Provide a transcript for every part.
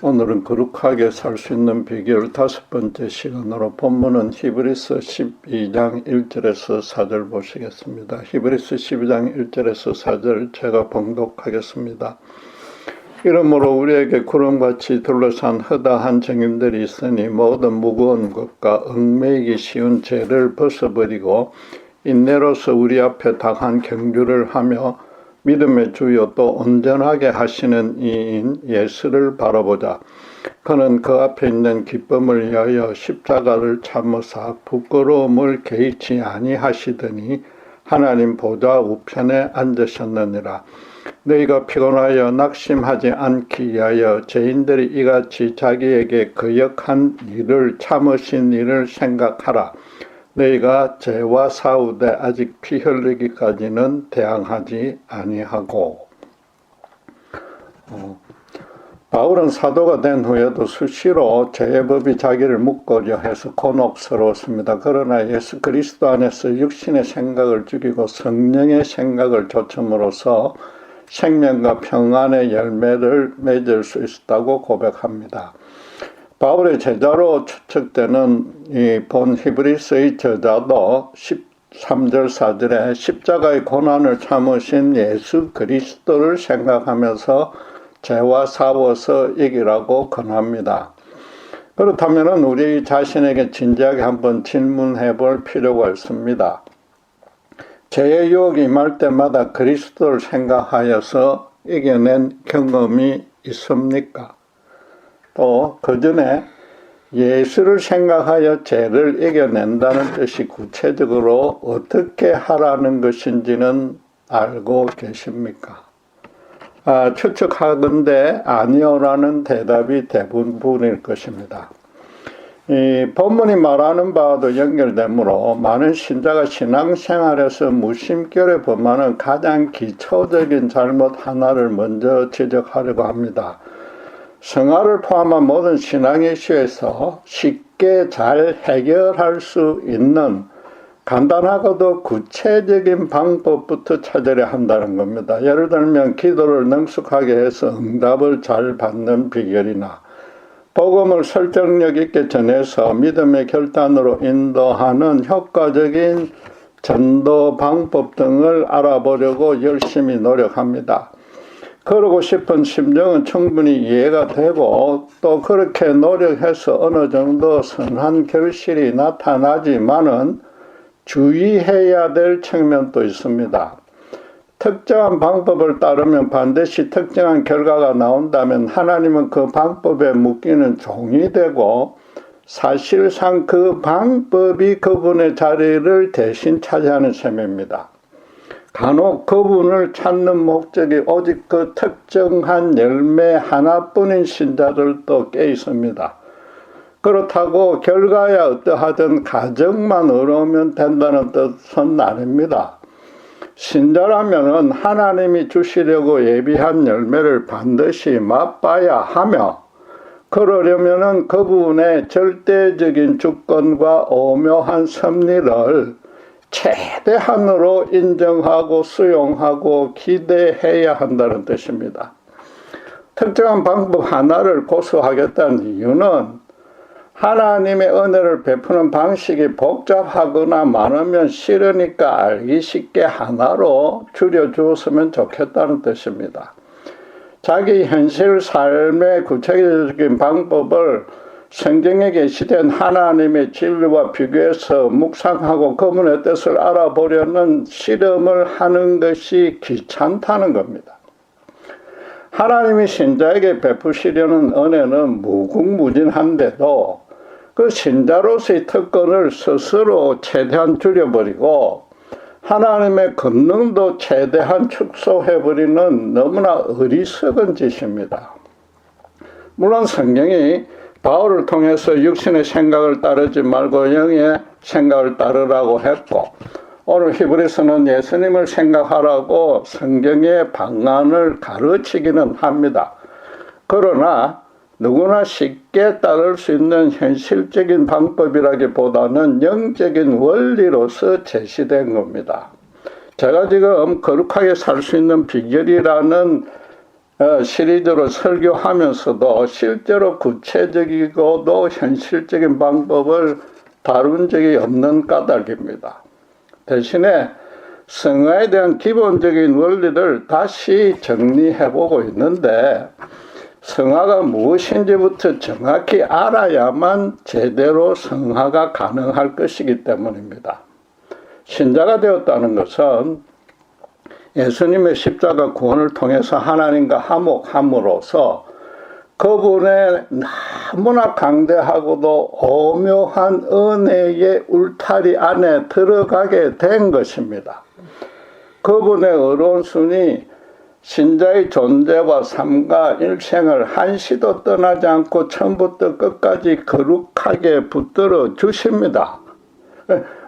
오늘은 거룩하게 살 수 있는 비결 5번째 시간으로 본문은 히브리서 12장 1절에서 4절 보시겠습니다. 히브리서 12장 1절에서 4절 제가 봉독하겠습니다. 이러므로 우리에게 구름같이 둘러싼 허다한 증인들이 있으니 모든 무거운 것과 얽매이기 쉬운 죄를 벗어버리고 인내로서 우리 앞에 당한 경주를 하며 믿음의 주요 또 온전하게 하시는 이인 예수를 바라보자. 그는 그 앞에 있는 기쁨을 위하여 십자가를 참으사 부끄러움을 개의치 아니하시더니 하나님 보좌 우편에 앉으셨느니라. 너희가 피곤하여 낙심하지 않기 위하여 죄인들이 이같이 자기에게 거역한 일을 참으신 일을 생각하라. 너희가 죄와 싸우되 아직 피 흘리기까지는 대항하지 아니하고. 바울은 사도가 된 후에도 수시로 죄의 법이 자기를 묶으려 해서 곤혹스러웠습니다. 그러나 예수 그리스도 안에서 육신의 생각을 죽이고 성령의 생각을 좇음으로써 생명과 평안의 열매를 맺을 수 있었다고 고백합니다. 바울의 제자로 추측되는 이 본 히브리서의 저자도 13절 4절에 십자가의 고난을 참으신 예수 그리스도를 생각하면서 죄와 싸워서 이기라고 권합니다. 그렇다면 우리 자신에게 진지하게 한번 질문해 볼 필요가 있습니다. 죄의 유혹이 임할 때마다 그리스도를 생각하여서 이겨낸 경험이 있습니까? 또 그 전에 예수를 생각하여 죄를 이겨낸다는 뜻이 구체적으로 어떻게 하라는 것인지는 알고 계십니까? 추측하건대 아니요라는 대답이 대부분일 것입니다. 이 본문이 말하는 바와도 연결되므로 많은 신자가 신앙생활에서 무심결에 범하는 가장 기초적인 잘못 하나를 먼저 지적하려고 합니다. 성화를 포함한 모든 신앙 이슈에서 쉽게 잘 해결할 수 있는 간단하고도 구체적인 방법부터 찾으려 한다는 겁니다. 예를 들면 기도를 능숙하게 해서 응답을 잘 받는 비결이나 복음을 설득력 있게 전해서 믿음의 결단으로 인도하는 효과적인 전도 방법 등을 알아보려고 열심히 노력합니다. 그러고 싶은 심정은 충분히 이해가 되고 또 그렇게 노력해서 어느 정도 선한 결실이 나타나지만은 주의해야 될 측면도 있습니다. 특정한 방법을 따르면 반드시 특정한 결과가 나온다면 하나님은 그 방법에 묶이는 종이 되고 사실상 그 방법이 그분의 자리를 대신 차지하는 셈입니다. 간혹 그분을 찾는 목적이 오직 그 특정한 열매 하나뿐인 신자들도 꽤 있습니다. 그렇다고 결과야 어떠하든 가정만 의로우면 된다는 뜻은 아닙니다. 신자라면은 하나님이 주시려고 예비한 열매를 반드시 맛봐야 하며 그러려면은 그분의 절대적인 주권과 오묘한 섭리를 최대한으로 인정하고 수용하고 기대해야 한다는 뜻입니다. 특정한 방법 하나를 고수하겠다는 이유는 하나님의 은혜를 베푸는 방식이 복잡하거나 많으면 싫으니까 알기 쉽게 하나로 줄여주었으면 좋겠다는 뜻입니다. 자기 현실 삶의 구체적인 방법을 성경에 계시된 하나님의 진리와 비교해서 묵상하고 그분의 뜻을 알아보려는 실험을 하는 것이 귀찮다는 겁니다. 하나님이 신자에게 베푸시려는 은혜는 무궁무진한데도 그 신자로서의 특권을 스스로 최대한 줄여버리고 하나님의 권능도 최대한 축소해버리는 너무나 어리석은 짓입니다. 물론 성경이 바울을 통해서 육신의 생각을 따르지 말고 영의 생각을 따르라고 했고 오늘 히브리서는 예수님을 생각하라고 성경의 방안을 가르치기는 합니다. 그러나 누구나 쉽게 따를 수 있는 현실적인 방법이라기보다는 영적인 원리로서 제시된 겁니다. 제가 지금 거룩하게 살 수 있는 비결이라는 시리즈로 설교하면서도 실제로 구체적이고도 현실적인 방법을 다룬 적이 없는 까닭입니다. 대신에 성화에 대한 기본적인 원리를 다시 정리해보고 있는데, 성화가 무엇인지부터 정확히 알아야만 제대로 성화가 가능할 것이기 때문입니다. 신자가 되었다는 것은 예수님의 십자가 구원을 통해서 하나님과 화목함으로써 그분의 너무나 강대하고도 오묘한 은혜의 울타리 안에 들어가게 된 것입니다. 그분의 어려운 순이 신자의 존재와 삶과 일생을 한시도 떠나지 않고 처음부터 끝까지 거룩하게 붙들어 주십니다.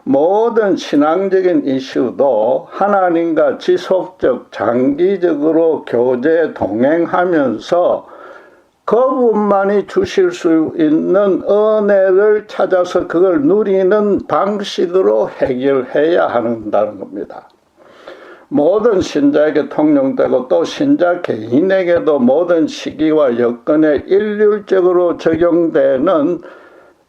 모든 신앙적인 이슈도 하나님과 지속적, 장기적으로 교제 동행하면서 그분만이 주실 수 있는 은혜를 찾아서 그걸 누리는 방식으로 해결해야 한다는 겁니다. 모든 신자에게 통용되고 또 신자 개인에게도 모든 시기와 여건에 일률적으로 적용되는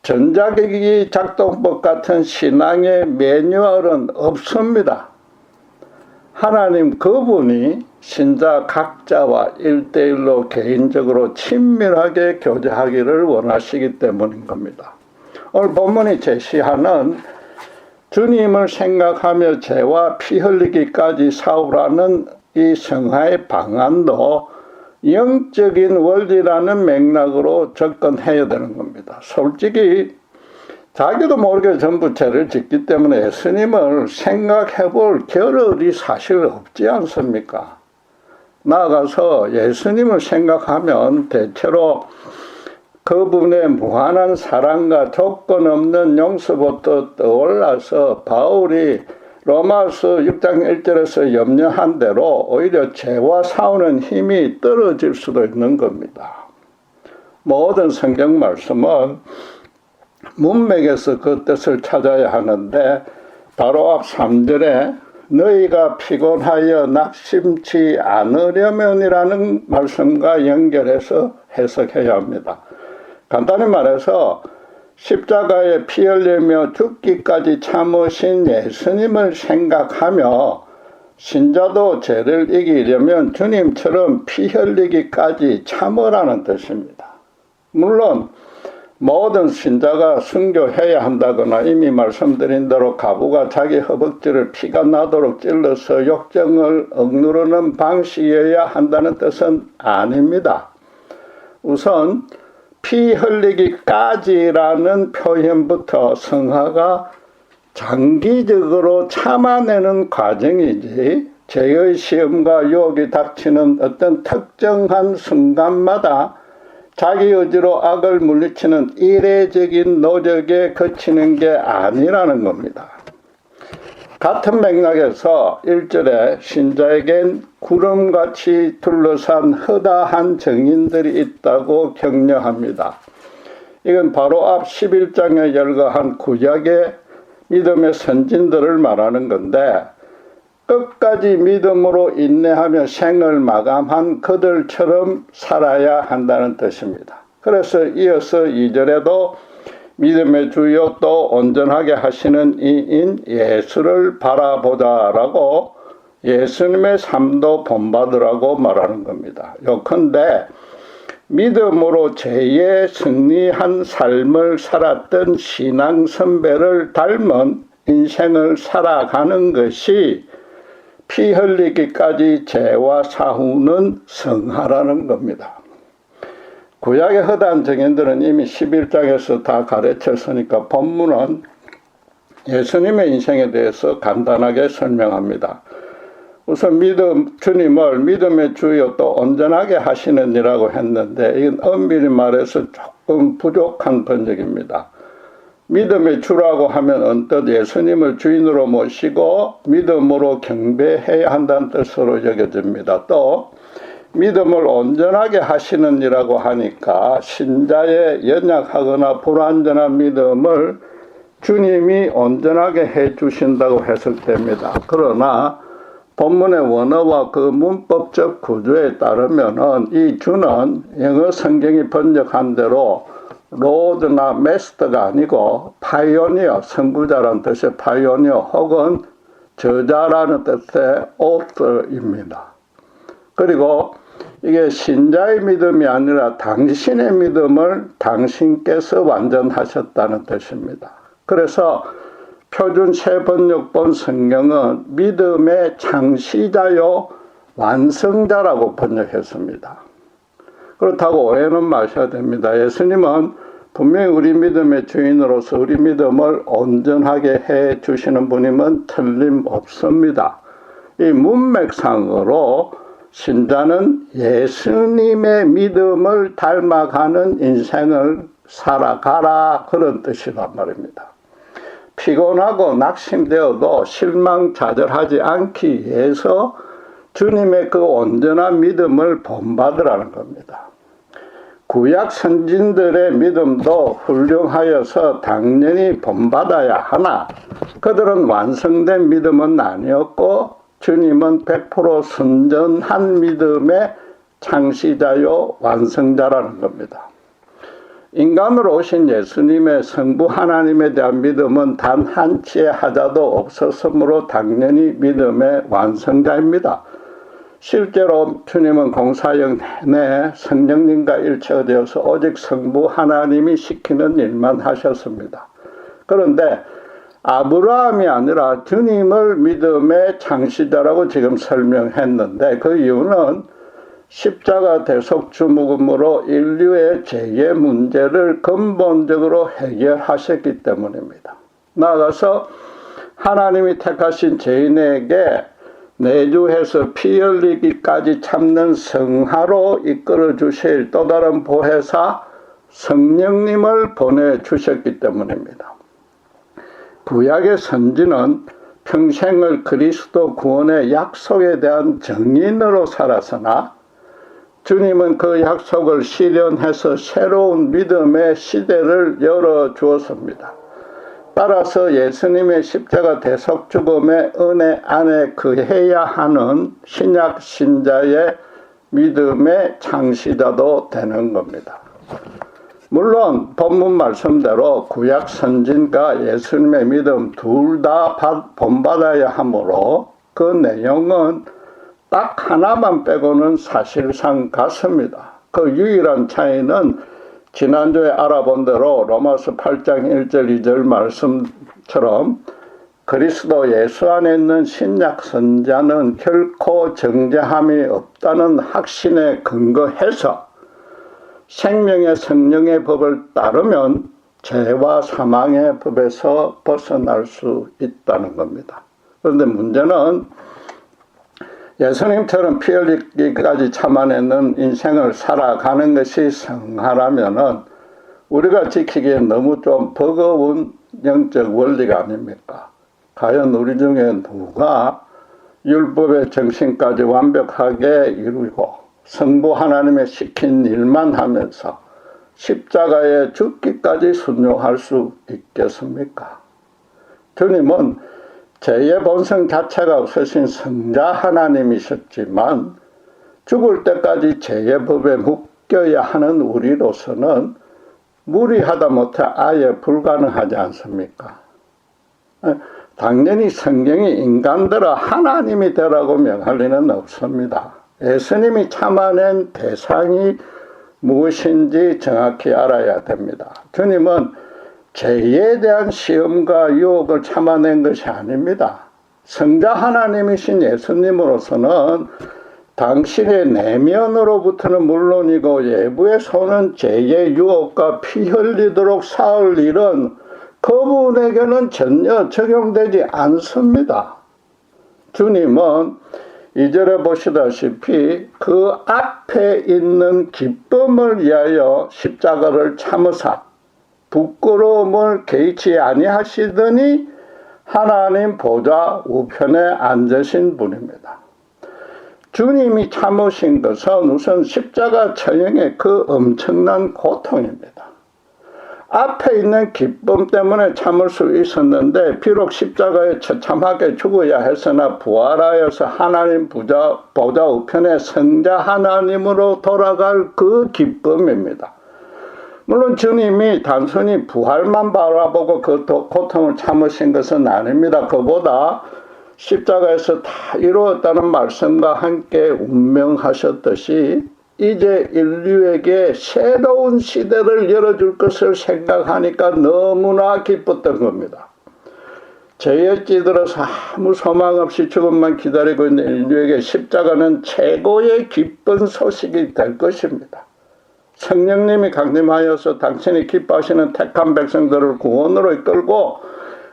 전자기기 작동법 같은 신앙의 매뉴얼은 없습니다. 하나님 그분이 신자 각자와 1대1로 개인적으로 친밀하게 교제하기를 원하시기 때문인 겁니다. 오늘 본문이 제시하는 주님을 생각하며 죄와 피 흘리기까지 싸우라는 이 성화의 방안도 영적인 원리라는 맥락으로 접근해야 되는 겁니다. 솔직히 자기도 모르게 전부 죄를 짓기 때문에 예수님을 생각해 볼 겨를이 사실 없지 않습니까? 나아가서 예수님을 생각하면 대체로 그분의 무한한 사랑과 조건 없는 용서부터 떠올라서 바울이 로마서 6장 1절에서 염려한 대로 오히려 죄와 싸우는 힘이 떨어질 수도 있는 겁니다. 모든 성경 말씀은 문맥에서 그 뜻을 찾아야 하는데, 바로 앞 3절에 너희가 피곤하여 낙심치 않으려면이라는 말씀과 연결해서 해석해야 합니다. 간단히 말해서 십자가에 피 흘리며 죽기까지 참으신 예수님을 생각하며 신자도 죄를 이기려면 주님처럼 피 흘리기까지 참으라는 뜻입니다. 물론 모든 신자가 순교해야 한다거나 이미 말씀드린 대로 과부가 자기 허벅지를 피가 나도록 찔러서 욕정을 억누르는 방식이어야 한다는 뜻은 아닙니다. 우선 피 흘리기까지라는 표현부터 성화가 장기적으로 참아내는 과정이지, 죄의 시험과 유혹이 닥치는 어떤 특정한 순간마다 자기 의지로 악을 물리치는 이례적인 노력에 그치는 게 아니라는 겁니다. 같은 맥락에서 1절에 신자에겐 구름같이 둘러싼 허다한 증인들이 있다고 격려합니다. 이건 바로 앞 11장에 열거한 구약의 믿음의 선진들을 말하는 건데, 끝까지 믿음으로 인내하며 생을 마감한 그들처럼 살아야 한다는 뜻입니다. 그래서 이어서 2절에도 믿음의 주요 또 온전하게 하시는 이인 예수를 바라보자라고 예수님의 삶도 본받으라고 말하는 겁니다. 요컨대 믿음으로 죄에 승리한 삶을 살았던 신앙 선배를 닮은 인생을 살아가는 것이 피 흘리기까지 죄와 싸우는 성화라는 겁니다. 구약의 허다한 증인들은 이미 11장에서 다 가르쳤으니까 본문은 예수님의 인생에 대해서 간단하게 설명합니다. 우선 주님을 믿음의 주요 또 온전하게 하시는 이라고 했는데, 이건 엄밀히 말해서 조금 부족한 번역입니다. 믿음의 주라고 하면 언뜻 예수님을 주인으로 모시고 믿음으로 경배해야 한다는 뜻으로 여겨집니다. 또 믿음을 온전하게 하시는 이라고 하니까 신자의 연약하거나 불완전한 믿음을 주님이 온전하게 해 주신다고 해석됩니다. 그러나 본문의 원어와 그 문법적 구조에 따르면은 이 주는 영어 성경이 번역한 대로 로드나 메스터가 아니고 파이오니어, 선구자라는 뜻의 파이오니어 혹은 저자라는 뜻의 author입니다. 그리고 이게 신자의 믿음이 아니라 당신의 믿음을 당신께서 완전하셨다는 뜻입니다. 그래서 표준 새번역본 성경은 믿음의 창시자요 완성자라고 번역했습니다. 그렇다고 오해는 마셔야 됩니다. 예수님은 분명히 우리 믿음의 주인으로서 우리 믿음을 온전하게 해 주시는 분임은 틀림없습니다. 이 문맥상으로 신자는 예수님의 믿음을 닮아가는 인생을 살아가라, 그런 뜻이란 말입니다. 피곤하고 낙심되어도 실망좌절하지 않기 위해서 주님의 그 온전한 믿음을 본받으라는 겁니다. 구약 선진들의 믿음도 훌륭하여서 당연히 본받아야 하나 그들은 완성된 믿음은 아니었고 주님은 100% 순전한 믿음의 창시자요 완성자라는 겁니다. 인간으로 오신 예수님의 성부 하나님에 대한 믿음은 단 한치의 하자도 없었으므로 당연히 믿음의 완성자입니다. 실제로 주님은 공사역 내내 성령님과 일체되어서 오직 성부 하나님이 시키는 일만 하셨습니다. 그런데 아브라함이 아니라 주님을 믿음의 창시자라고 지금 설명했는데 그 이유는 십자가 대속 주목음으로 인류의 죄의 문제를 근본적으로 해결하셨기 때문입니다. 나아가서 하나님이 택하신 죄인에게 내주해서 피 흘리기까지 참는 성화로 이끌어 주실 또 다른 보혜사 성령님을 보내주셨기 때문입니다. 구약의 선지는 평생을 그리스도 구원의 약속에 대한 증인으로 살았으나 주님은 그 약속을 실현해서 새로운 믿음의 시대를 열어주었습니다. 따라서 예수님의 십자가 대속 죽음의 은혜 안에 거해야 하는 신약 신자의 믿음의 창시자도 되는 겁니다. 물론 본문 말씀대로 구약 선진과 예수님의 믿음 둘 다 본받아야 하므로 그 내용은 딱 하나만 빼고는 사실상 같습니다. 그 유일한 차이는 지난주에 알아본 대로 로마서 8장 1절 2절 말씀처럼 그리스도 예수 안에 있는 신약 선자는 결코 정죄함이 없다는 확신에 근거해서 생명의 성령의 법을 따르면 죄와 사망의 법에서 벗어날 수 있다는 겁니다. 그런데 문제는 예수님처럼 피 흘리기까지 참아내는 인생을 살아가는 것이 성화라면은 우리가 지키기엔 너무 좀 버거운 영적 원리가 아닙니까? 과연 우리 중에 누가 율법의 정신까지 완벽하게 이루고 성부 하나님의 시킨 일만 하면서 십자가에 죽기까지 순종할 수 있겠습니까? 주님은 죄의 본성 자체가 없으신 성자 하나님이셨지만 죽을 때까지 죄의 법에 묶여야 하는 우리로서는 무리하다 못해 아예 불가능하지 않습니까? 당연히 성경이 인간들아 하나님이 되라고 명할 리는 없습니다. 예수님이 참아낸 대상이 무엇인지 정확히 알아야 됩니다. 주님은 죄에 대한 시험과 유혹을 참아낸 것이 아닙니다. 성자 하나님이신 예수님으로서는 당신의 내면으로부터는 물론이고 외부에서는 죄의 유혹과 피 흘리도록 쌓을 일은 그분에게는 전혀 적용되지 않습니다. 주님은 2절에 보시다시피 그 앞에 있는 기쁨을 위하여 십자가를 참으사 부끄러움을 개의치 아니하시더니 하나님 보좌 우편에 앉으신 분입니다. 주님이 참으신 것은 우선 십자가 처형의 그 엄청난 고통입니다. 앞에 있는 기쁨 때문에 참을 수 있었는데 비록 십자가에 처참하게 죽어야 했으나 부활하여서 하나님 보좌 우편에 성자 하나님으로 돌아갈 그 기쁨입니다. 물론 주님이 단순히 부활만 바라보고 그 고통을 참으신 것은 아닙니다. 그보다 십자가에서 다 이루었다는 말씀과 함께 운명하셨듯이 이제 인류에게 새로운 시대를 열어줄 것을 생각하니까 너무나 기뻤던 겁니다. 죄에 찌들어서 아무 소망 없이 죽음만 기다리고 있는 인류에게 십자가는 최고의 기쁜 소식이 될 것입니다. 성령님이 강림하여서 당신이 기뻐하시는 택한 백성들을 구원으로 이끌고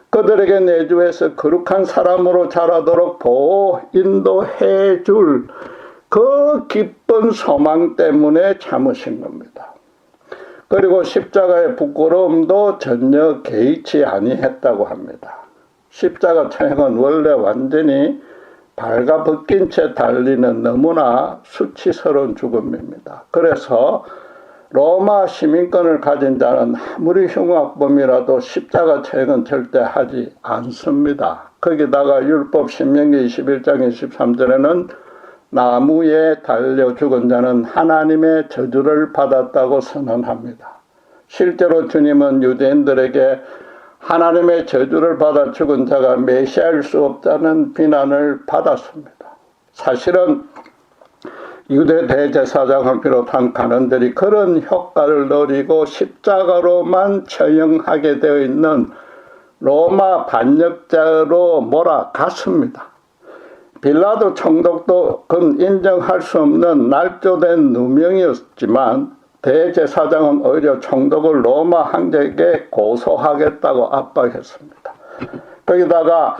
그들에게 내주해서 거룩한 사람으로 자라도록 보호, 인도해 줄 그 기쁜 소망 때문에 참으신 겁니다. 그리고 십자가의 부끄러움도 전혀 개의치 아니했다고 합니다. 십자가 처형은 원래 완전히 발가벗긴 채 달리는 너무나 수치스러운 죽음입니다. 그래서 로마 시민권을 가진 자는 아무리 흉악범이라도 십자가 처형은 절대 하지 않습니다. 거기다가 율법 신명기 21장 23절에는 나무에 달려 죽은 자는 하나님의 저주를 받았다고 선언합니다. 실제로 주님은 유대인들에게 하나님의 저주를 받아 죽은 자가 메시아일 수 없다는 비난을 받았습니다. 사실은 유대 대제사장을 비롯한 간원들이 그런 효과를 노리고 십자가로만 처형하게 되어 있는 로마 반역자로 몰아갔습니다. 빌라도 총독도 그건 인정할 수 없는 날조된 누명이었지만 대제사장은 오히려 총독을 로마 황제에게 고소하겠다고 압박했습니다. 거기다가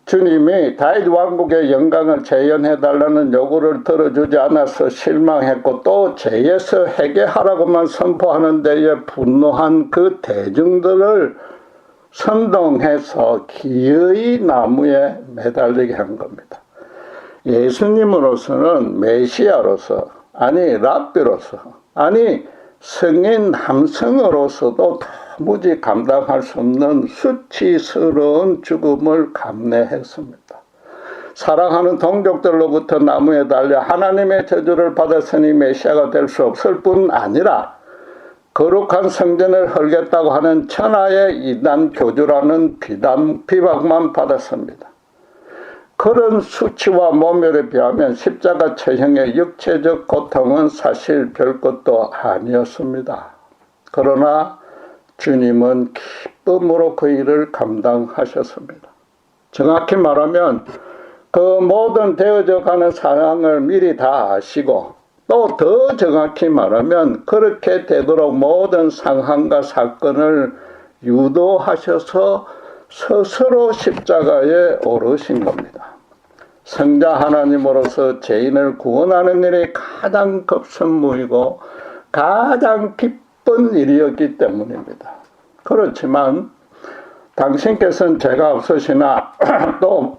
주님이 다윗 왕국의 영광을 재현해달라는 요구를 들어주지 않아서 실망했고 또 죄에서 회개하라고만 선포하는 데에 분노한 그 대중들을 선동해서 기어이 나무에 매달리게 한 겁니다. 예수님으로서는 메시아로서 아니 랍비로서 아니 성인 남성으로서도 도무지 감당할 수 없는 수치스러운 죽음을 감내했습니다. 사랑하는 동족들로부터 나무에 달려 하나님의 저주를 받았으니 메시아가 될 수 없을 뿐 아니라 거룩한 성전을 헐겠다고 하는 천하의 이단 교주라는 비박만 받았습니다. 그런 수치와 모멸에 비하면 십자가 처형의 육체적 고통은 사실 별것도 아니었습니다. 그러나 주님은 기쁨으로 그 일을 감당하셨습니다. 정확히 말하면 그 모든 되어져 가는 상황을 미리 다 아시고 또 더 정확히 말하면 그렇게 되도록 모든 상황과 사건을 유도하셔서 스스로 십자가에 오르신 겁니다. 성자 하나님으로서 죄인을 구원하는 일이 가장 급선무이고 가장 기쁜 일이었기 때문입니다. 그렇지만 당신께서는 죄가 없으시나 또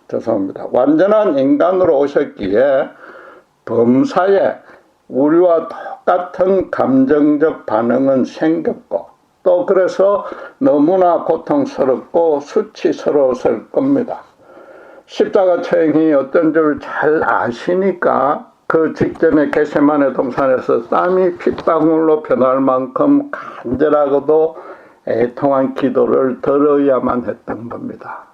죄송합니다. 완전한 인간으로 오셨기에 범사에 우리와 똑같은 감정적 반응은 생겼고 또 그래서 너무나 고통스럽고 수치스러웠을 겁니다. 십자가 처형이 어떤 줄 잘 아시니까 그 직전에 겟세마네 동산에서 땀이 핏방울로 변할 만큼 간절하고도 애통한 기도를 들어야만 했던 겁니다.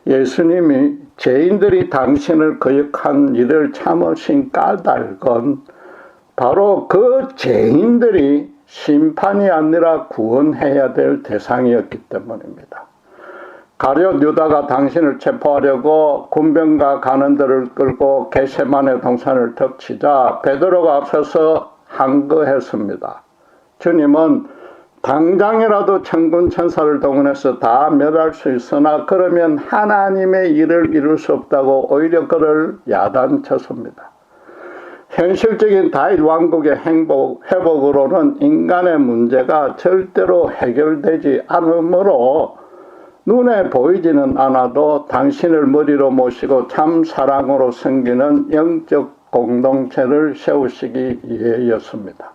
예수님이 죄인들이 당신을 거역한 일을 참으신 까닭은 바로 그 죄인들이 심판이 아니라 구원해야 될 대상이었기 때문입니다. 가룟 유다가 당신을 체포하려고 군병과 간원들을 끌고 겟세마네 동산을 덮치자 베드로가 앞서서 항거했습니다. 주님은 당장이라도 천군 천사를 동원해서 다 멸할 수 있으나 그러면 하나님의 일을 이룰 수 없다고 오히려 그를 야단쳤습니다. 현실적인 다윗 왕국의 회복으로는 인간의 문제가 절대로 해결되지 않으므로 눈에 보이지는 않아도 당신을 머리로 모시고 참 사랑으로 섬기는 영적 공동체를 세우시기 위해였습니다.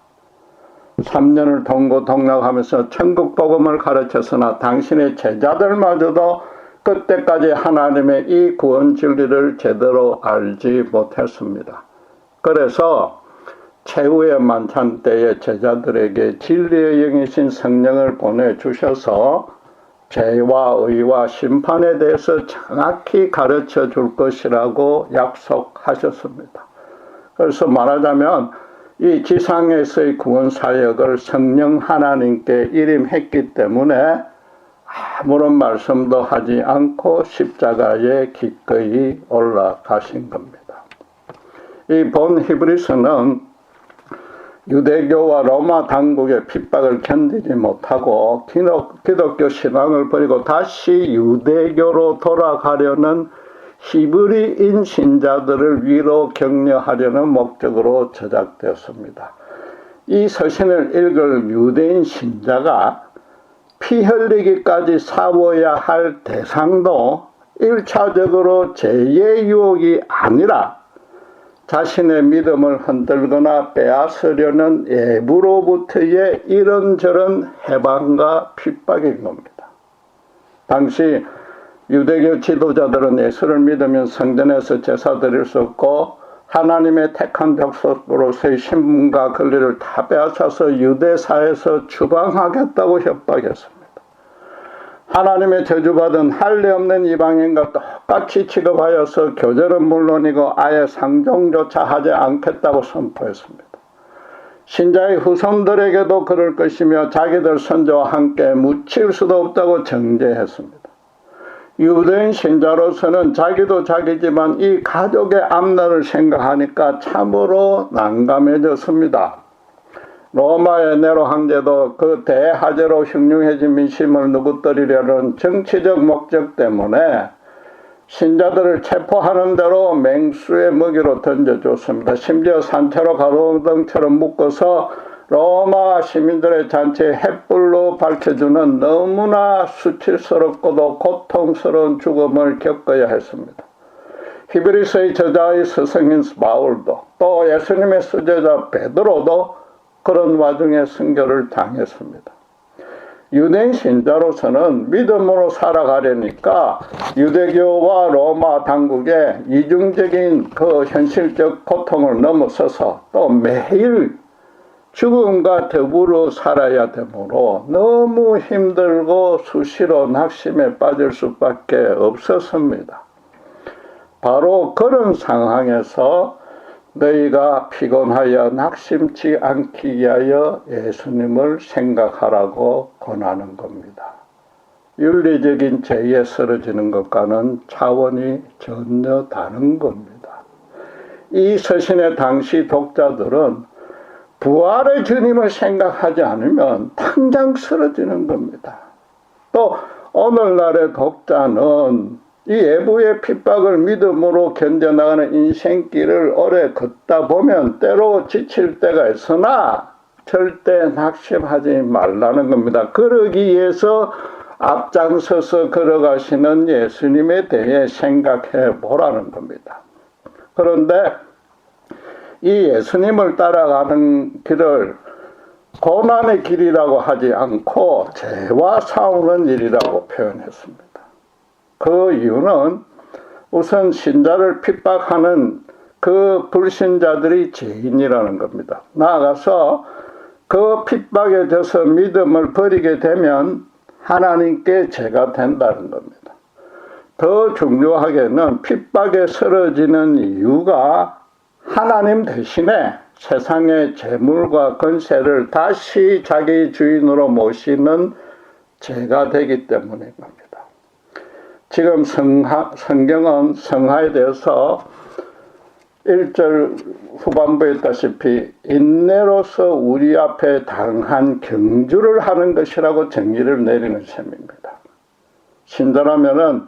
3년을 동고동락하면서 천국 복음을 가르쳤으나 당신의 제자들마저도 그때까지 하나님의 이 구원 진리를 제대로 알지 못했습니다. 그래서 최후의 만찬 때에 제자들에게 진리의 영이신 성령을 보내주셔서 죄와 의와 심판에 대해서 정확히 가르쳐 줄 것이라고 약속하셨습니다. 그래서 말하자면 이 지상에서의 구원 사역을 성령 하나님께 일임했기 때문에 아무런 말씀도 하지 않고 십자가에 기꺼이 올라가신 겁니다. 이 본 히브리서는 유대교와 로마 당국의 핍박을 견디지 못하고 기독교 신앙을 버리고 다시 유대교로 돌아가려는 히브리인 신자들을 위로 격려하려는 목적으로 제작되었습니다. 이 서신을 읽을 유대인 신자가 피 흘리기까지 싸워야 할 대상도 1차적으로 죄의 유혹이 아니라 자신의 믿음을 흔들거나 빼앗으려는 외부로부터의 이런저런 해방과 핍박인 겁니다. 당시 유대교 지도자들은 예수를 믿으면 성전에서 제사 드릴 수 없고 하나님의 택한 족속으로서의 신분과 권리를 다 빼앗아서 유대사에서 추방하겠다고 협박했습니다. 하나님의 저주받은 할례 없는 이방인과 똑같이 취급하여서 교절은 물론이고 아예 상종조차 하지 않겠다고 선포했습니다. 신자의 후손들에게도 그럴 것이며 자기들 선조와 함께 묻힐 수도 없다고 정죄했습니다. 유대인 신자로서는 자기도 자기지만 이 가족의 앞날을 생각하니까 참으로 난감해졌습니다. 로마의 네로 황제도 그 대하제로 흉흉해진 민심을 누구뜨리려는 정치적 목적 때문에 신자들을 체포하는 대로 맹수의 먹이로 던져줬습니다. 심지어 산채로 가로등처럼 묶어서 로마 시민들의 잔치에 횃불로 밝혀주는 너무나 수치스럽고도 고통스러운 죽음을 겪어야 했습니다. 히브리서의 저자의 스승인 바울도 또 예수님의 수제자 베드로도 그런 와중에 순교를 당했습니다. 유대인 신자로서는 믿음으로 살아가려니까 유대교와 로마 당국의 이중적인 그 현실적 고통을 넘어서서 또 매일 죽음과 더불어 살아야 되므로 너무 힘들고 수시로 낙심에 빠질 수밖에 없었습니다. 바로 그런 상황에서 너희가 피곤하여 낙심치 않기 위하여 예수님을 생각하라고 권하는 겁니다. 윤리적인 죄에 쓰러지는 것과는 차원이 전혀 다른 겁니다. 이 서신의 당시 독자들은 부활의 주님을 생각하지 않으면 당장 쓰러지는 겁니다. 또 오늘날의 독자는 이 외부의 핍박을 믿음으로 견뎌나가는 인생길을 오래 걷다 보면 때로 지칠 때가 있으나 절대 낙심하지 말라는 겁니다. 그러기 위해서 앞장서서 걸어가시는 예수님에 대해 생각해 보라는 겁니다. 그런데 이 예수님을 따라가는 길을 고난의 길이라고 하지 않고 죄와 싸우는 일이라고 표현했습니다. 그 이유는 우선 신자를 핍박하는 그 불신자들이 죄인이라는 겁니다. 나아가서 그 핍박에 져서 믿음을 버리게 되면 하나님께 죄가 된다는 겁니다. 더 중요하게는 핍박에 쓰러지는 이유가 하나님 대신에 세상의 재물과 권세를 다시 자기 주인으로 모시는 죄가 되기 때문인 겁니다. 지금 성경은 성화에 대해서 1절 후반부에 있다시피 인내로서 우리 앞에 당한 경주를 하는 것이라고 정의를 내리는 셈입니다. 신자라면은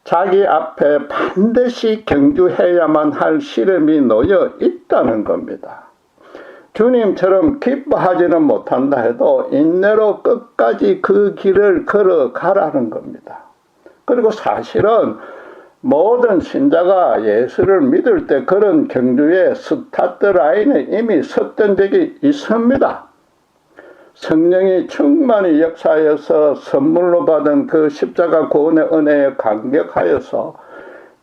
자기 앞에 반드시 경주해야만 할 시름이 놓여 있다는 겁니다. 주님처럼 기뻐하지는 못한다 해도 인내로 끝까지 그 길을 걸어가라는 겁니다. 그리고 사실은 모든 신자가 예수를 믿을 때 그런 경주의 스타트 라인에 이미 섰던 적이 있습니다. 성령이 충만히 역사하여서 선물로 받은 그 십자가 구원의 은혜에 감격하여서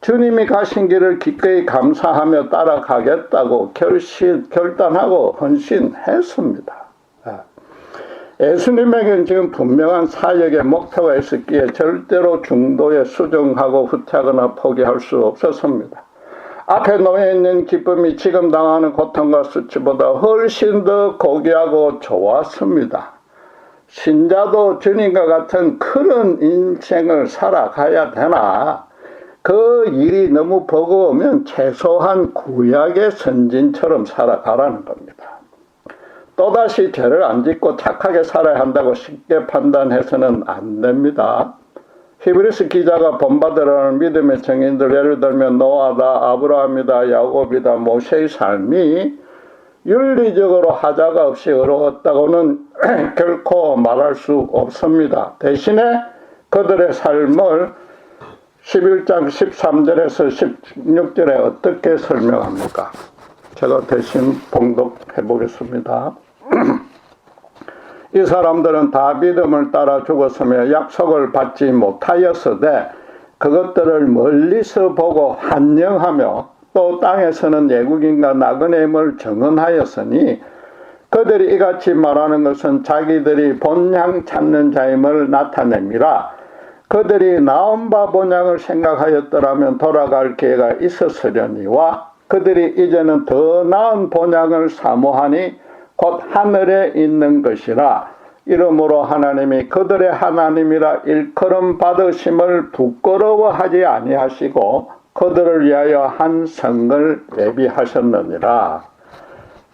주님이 가신 길을 기꺼이 감사하며 따라가겠다고 결단하고 헌신했습니다. 예수님에게는 지금 분명한 사역의 목표가 있었기에 절대로 중도에 수정하고 후퇴하거나 포기할 수 없었습니다. 앞에 놓여있는 기쁨이 지금 당하는 고통과 수치보다 훨씬 더 고귀하고 좋았습니다. 신자도 주님과 같은 그런 인생을 살아가야 되나? 그 일이 너무 버거우면 최소한 구약의 선진처럼 살아가라는 겁니다. 또다시 죄를 안 짓고 착하게 살아야 한다고 쉽게 판단해서는 안 됩니다. 히브리서 기자가 본받으라는 믿음의 증인들, 예를 들면 노아다, 아브라함이다, 야곱이다, 모세의 삶이 윤리적으로 하자가 없이 어려웠다고는 결코 말할 수 없습니다. 대신에 그들의 삶을 11장 13절에서 16절에 어떻게 설명합니까? 제가 대신 봉독해 보겠습니다. 이 사람들은 다 믿음을 따라 죽었으며 약속을 받지 못하였으되 그것들을 멀리서 보고 환영하며 또 땅에서는 외국인과 나그네임을 증언하였으니 그들이 이같이 말하는 것은 자기들이 본향 찾는 자임을 나타냅니다. 그들이 나온 바 본향을 생각하였더라면 돌아갈 기회가 있었으려니와 그들이 이제는 더 나은 본향을 사모하니 곧 하늘에 있는 것이라. 이러므로 하나님이 그들의 하나님이라 일컬음 받으심을 부끄러워하지 아니하시고 그들을 위하여 한 성을 예비하셨느니라.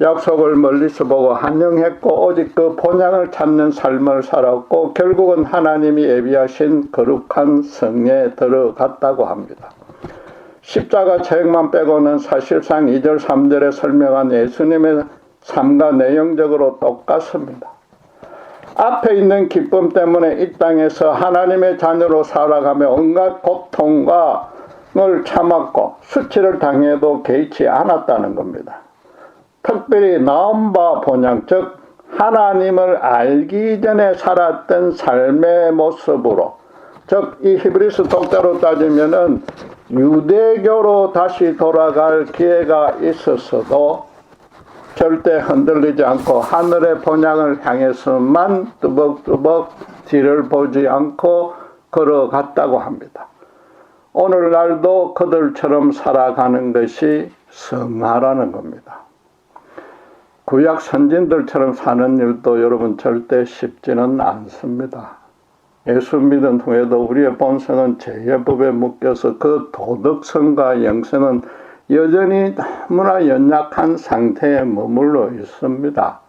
약속을 멀리서 보고 환영했고 오직 그 본향을 찾는 삶을 살았고 결국은 하나님이 예비하신 거룩한 성에 들어갔다고 합니다. 십자가 책만 빼고는 사실상 2절 3절에 설명한 예수님의 삶과 내용적으로 똑같습니다. 앞에 있는 기쁨 때문에 이 땅에서 하나님의 자녀로 살아가며 온갖 고통을 참았고 수치를 당해도 개의치 않았다는 겁니다. 특별히 나온 바 본향, 즉 하나님을 알기 전에 살았던 삶의 모습으로, 즉 이 히브리서 독자로 따지면은 유대교로 다시 돌아갈 기회가 있었어도 절대 흔들리지 않고 하늘의 본향을 향해서만 뚜벅뚜벅 뒤를 보지 않고 걸어갔다고 합니다. 오늘날도 그들처럼 살아가는 것이 성화라는 겁니다. 구약 선진들처럼 사는 일도 여러분 절대 쉽지는 않습니다. 예수 믿은 후에도 우리의 본성은 죄의 법에 묶여서 그 도덕성과 영성은 여전히 너무나 연약한 상태에 머물러 있습니다.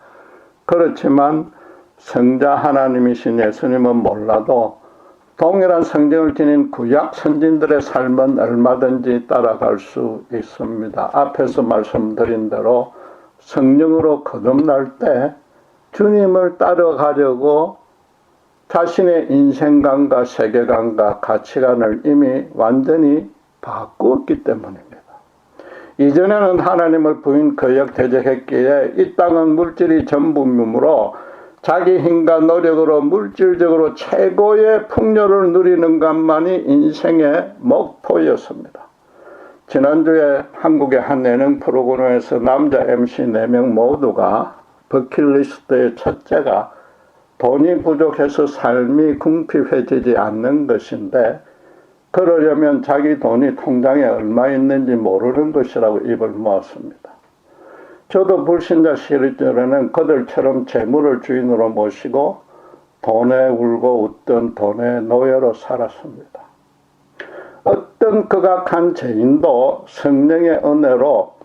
그렇지만 성자 하나님이신 예수님은 몰라도 동일한 성경을 지닌 구약 선진들의 삶은 얼마든지 따라갈 수 있습니다. 앞에서 말씀드린 대로 성령으로 거듭날 때 주님을 따라가려고 자신의 인생관과 세계관과 가치관을 이미 완전히 바꾸었기 때문입니다. 이전에는 하나님을 부인 거역 대적했기에 이 땅은 물질이 전부이므로 자기 힘과 노력으로 물질적으로 최고의 풍요를 누리는 것만이 인생의 목표였습니다. 지난주에 한국의 한 예능 프로그램에서 남자 MC 4명 모두가 버킷리스트의 첫째가 돈이 부족해서 삶이 궁핍해지지 않는 것인데 그러려면 자기 돈이 통장에 얼마 있는지 모르는 것이라고 입을 모았습니다. 저도 불신자 시절에는 그들처럼 재물을 주인으로 모시고 돈에 울고 웃던 돈의 노예로 살았습니다. 어떤 극악한 죄인도 성령의 은혜로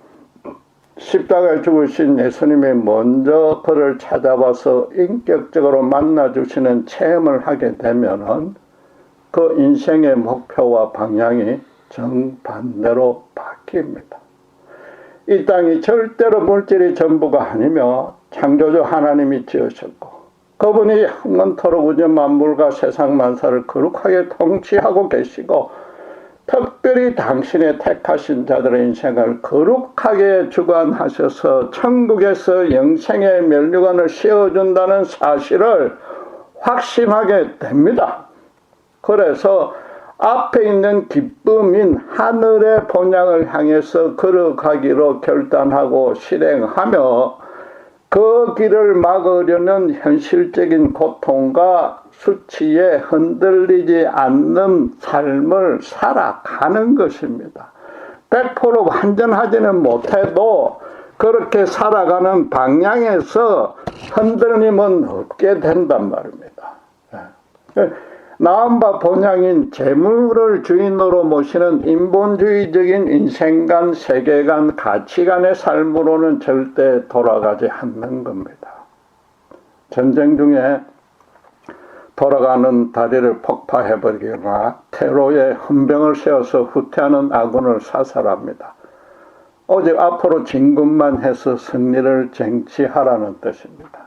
십자가에 죽으신 예수님이 먼저 그를 찾아와서 인격적으로 만나주시는 체험을 하게 되면은 그 인생의 목표와 방향이 정반대로 바뀝니다. 이 땅이 절대로 물질이 전부가 아니며 창조주 하나님이 지으셨고 그분이 영원토록 우주 만물과 세상 만사를 거룩하게 통치하고 계시고 특별히 당신의 택하신 자들의 인생을 거룩하게 주관하셔서 천국에서 영생의 면류관을 씌워준다는 사실을 확신하게 됩니다. 그래서 앞에 있는 기쁨인 하늘의 본향을 향해서 걸어가기로 결단하고 실행하며 그 길을 막으려는 현실적인 고통과 수치에 흔들리지 않는 삶을 살아가는 것입니다. 100% 완전하지는 못해도 그렇게 살아가는 방향에서 흔들림은 없게 된단 말입니다. 나음바 본향인 재물을 주인으로 모시는 인본주의적인 인생관, 세계관, 가치관의 삶으로는 절대 돌아가지 않는 겁니다. 전쟁 중에 돌아가는 다리를 폭파해버리거나 테러에 헌병을 세워서 후퇴하는 아군을 사살합니다. 오직 앞으로 진군만 해서 승리를 쟁취하라는 뜻입니다.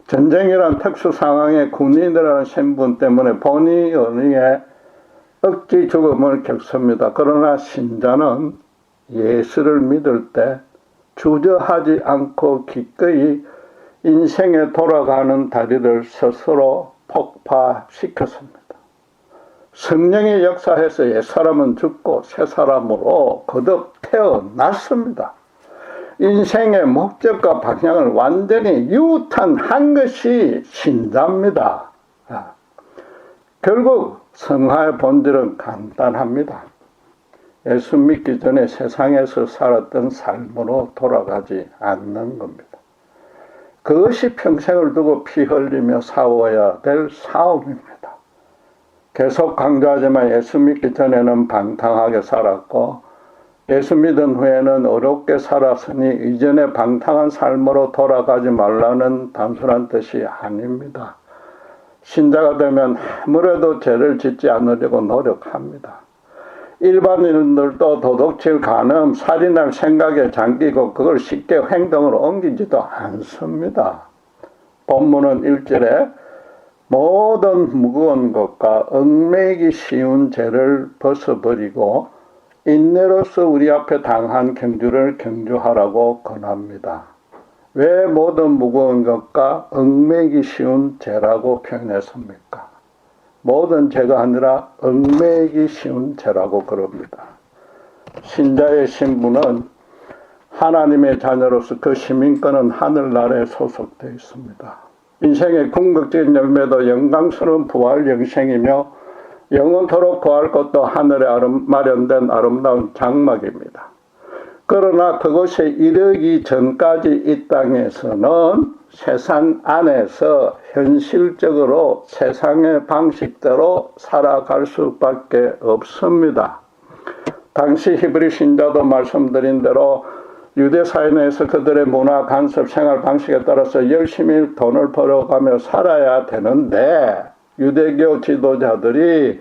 전쟁이란 특수상황에 군인이라는 신분 때문에 본의 아니게 억지 죽음을 겪습니다. 그러나 신자는 예수를 믿을 때 주저하지 않고 기꺼이 인생에 돌아가는 다리를 스스로 폭파시켰습니다. 성령의 역사에서 옛사람은 죽고 새사람으로 거듭 태어났습니다. 인생의 목적과 방향을 완전히 유탄한 것이 신자입니다. 결국 성화의 본질은 간단합니다. 예수 믿기 전에 세상에서 살았던 삶으로 돌아가지 않는 겁니다. 그것이 평생을 두고 피 흘리며 싸워야 될 싸움입니다. 계속 강조하지만 예수 믿기 전에는 방탕하게 살았고 예수 믿은 후에는 어렵게 살았으니 이전의 방탕한 삶으로 돌아가지 말라는 단순한 뜻이 아닙니다. 신자가 되면 아무래도 죄를 짓지 않으려고 노력합니다. 일반인들도 도둑질, 간음, 살인할 생각에 잠기고 그걸 쉽게 행동으로 옮기지도 않습니다. 본문은 1절에 모든 무거운 것과 얽매이기 쉬운 죄를 벗어버리고 인내로서 우리 앞에 당한 경주를 경주하라고 권합니다. 왜 모든 무거운 것과 얽매이기 쉬운 죄라고 표현했습니까? 모든 죄가 아니라 얽매이기 쉬운 죄라고 그럽니다. 신자의 신분은 하나님의 자녀로서 그 시민권은 하늘나라에 소속되어 있습니다. 인생의 궁극적인 열매도 영광스러운 부활 영생이며 영원토록 구할 것도 하늘에 마련된 아름다운 장막입니다. 그러나 그곳에 이르기 전까지 이 땅에서는 세상 안에서 현실적으로 세상의 방식대로 살아갈 수밖에 없습니다. 당시 히브리 신자도 말씀드린 대로 유대 사회 내에서 그들의 문화, 간섭, 생활 방식에 따라서 열심히 돈을 벌어가며 살아야 되는데 유대교 지도자들이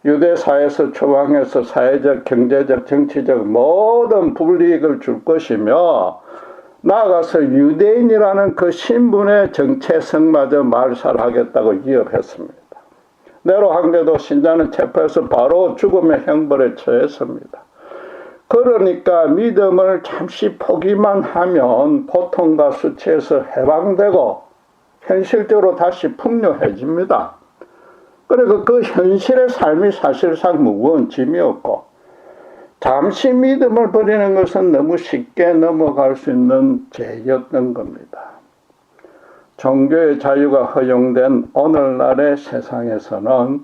유대 사회에서 초강해서 사회적, 경제적, 정치적 모든 불이익을 줄 것이며 나아가서 유대인이라는 그 신분의 정체성마저 말살하겠다고 위협했습니다. 내로 한계도 신자는 체포해서 바로 죽음의 형벌에 처했습니다. 그러니까 믿음을 잠시 포기만 하면 고통과 수치에서 해방되고 현실적으로 다시 풍요해집니다. 그리고 그 현실의 삶이 사실상 무거운 짐이었고 잠시 믿음을 버리는 것은 너무 쉽게 넘어갈 수 있는 죄였던 겁니다. 종교의 자유가 허용된 오늘날의 세상에서는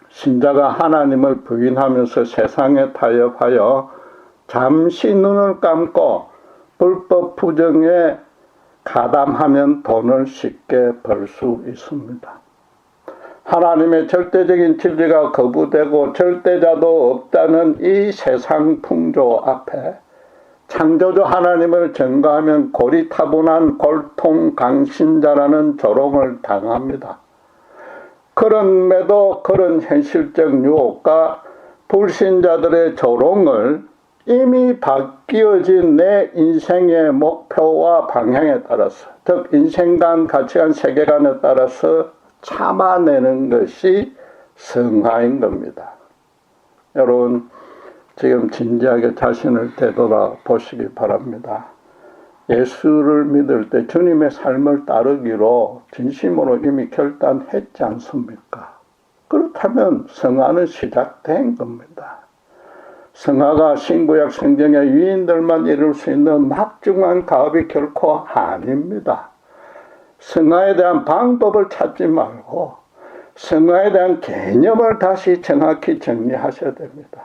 신자가 하나님을 부인하면서 세상에 타협하여 잠시 눈을 감고 불법 부정에 가담하면 돈을 쉽게 벌 수 있습니다. 하나님의 절대적인 진리가 거부되고 절대자도 없다는 이 세상 풍조 앞에 창조주 하나님을 전가하면 고리타분한 골통 강신자라는 조롱을 당합니다. 그럼에도 그런 현실적 유혹과 불신자들의 조롱을 이미 바뀌어진 내 인생의 목표와 방향에 따라서, 즉 인생관, 가치관, 세계관에 따라서 참아내는 것이 성화인 겁니다. 여러분 지금 진지하게 자신을 되돌아 보시기 바랍니다. 예수를 믿을 때 주님의 삶을 따르기로 진심으로 이미 결단했지 않습니까? 그렇다면 성화는 시작된 겁니다. 성화가 신구약 성경의 유인들만 이룰 수 있는 막중한 가업이 결코 아닙니다. 성화에 대한 방법을 찾지 말고 성화에 대한 개념을 다시 정확히 정리하셔야 됩니다.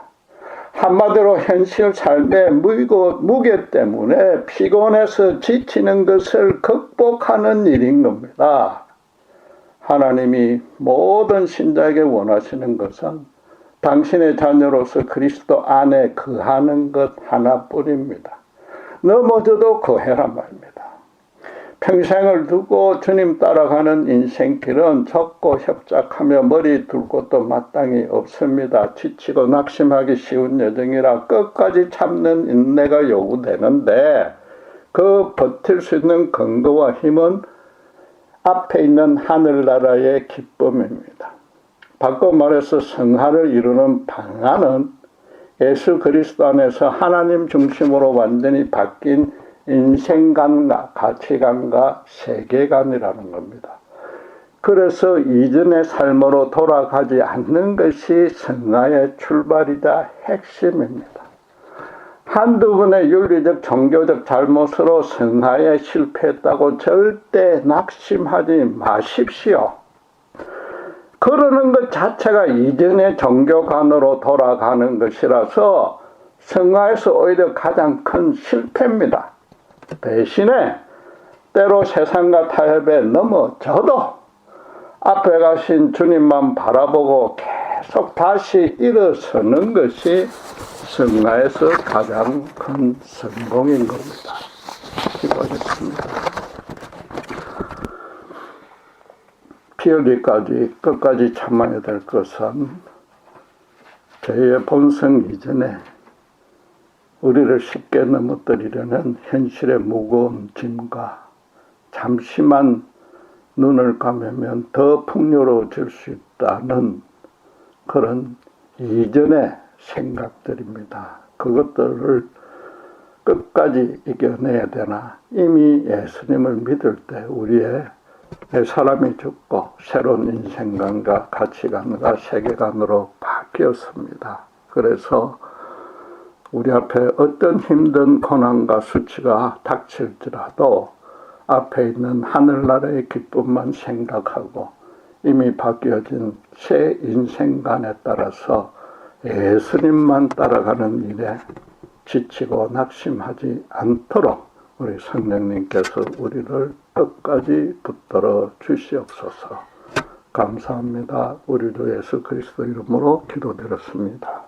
한마디로 현실 삶의 무게 때문에 피곤해서 지치는 것을 극복하는 일인 겁니다. 하나님이 모든 신자에게 원하시는 것은 당신의 자녀로서 그리스도 안에 거하는 것 하나뿐입니다. 넘어져도 거해란 말입니다. 평생을 두고 주님 따라가는 인생길은 좁고 협착하며 머리 둘 곳도 마땅히 없습니다. 지치고 낙심하기 쉬운 여정이라 끝까지 참는 인내가 요구되는데 그 버틸 수 있는 근거와 힘은 앞에 있는 하늘나라의 기쁨입니다. 바꿔 말해서 성화를 이루는 방안은 예수 그리스도 안에서 하나님 중심으로 완전히 바뀐 인생관과 가치관과 세계관이라는 겁니다. 그래서 이전의 삶으로 돌아가지 않는 것이 성화의 출발이자 핵심입니다. 한두 번의 윤리적 종교적 잘못으로 성화에 실패했다고 절대 낙심하지 마십시오. 그러는 것 자체가 이전의 종교관으로 돌아가는 것이라서 성화에서 오히려 가장 큰 실패입니다. 대신에 때로 세상과 타협에 넘어져도 앞에 가신 주님만 바라보고 계속 다시 일어서는 것이 성화에서 가장 큰 성공인 겁니다. 기도하겠습니다. 피 흘리기까지 끝까지 참아야 될 것은 죄의 본성 이전에 우리를 쉽게 넘어뜨리려는 현실의 무거운 짐과 잠시만 눈을 감으면 더 풍요로워질 수 있다는 그런 이전의 생각들입니다. 그것들을 끝까지 이겨내야 되나 이미 예수님을 믿을 때 우리의 사람이 죽고 새로운 인생관과 가치관과 세계관으로 바뀌었습니다. 그래서 우리 앞에 어떤 힘든 고난과 수치가 닥칠지라도 앞에 있는 하늘나라의 기쁨만 생각하고 이미 바뀌어진 새 인생관에 따라서 예수님만 따라가는 일에 지치고 낙심하지 않도록 우리 성령님께서 우리를 끝까지 붙들어 주시옵소서. 감사합니다. 우리 주 예수 그리스도 이름으로 기도드렸습니다.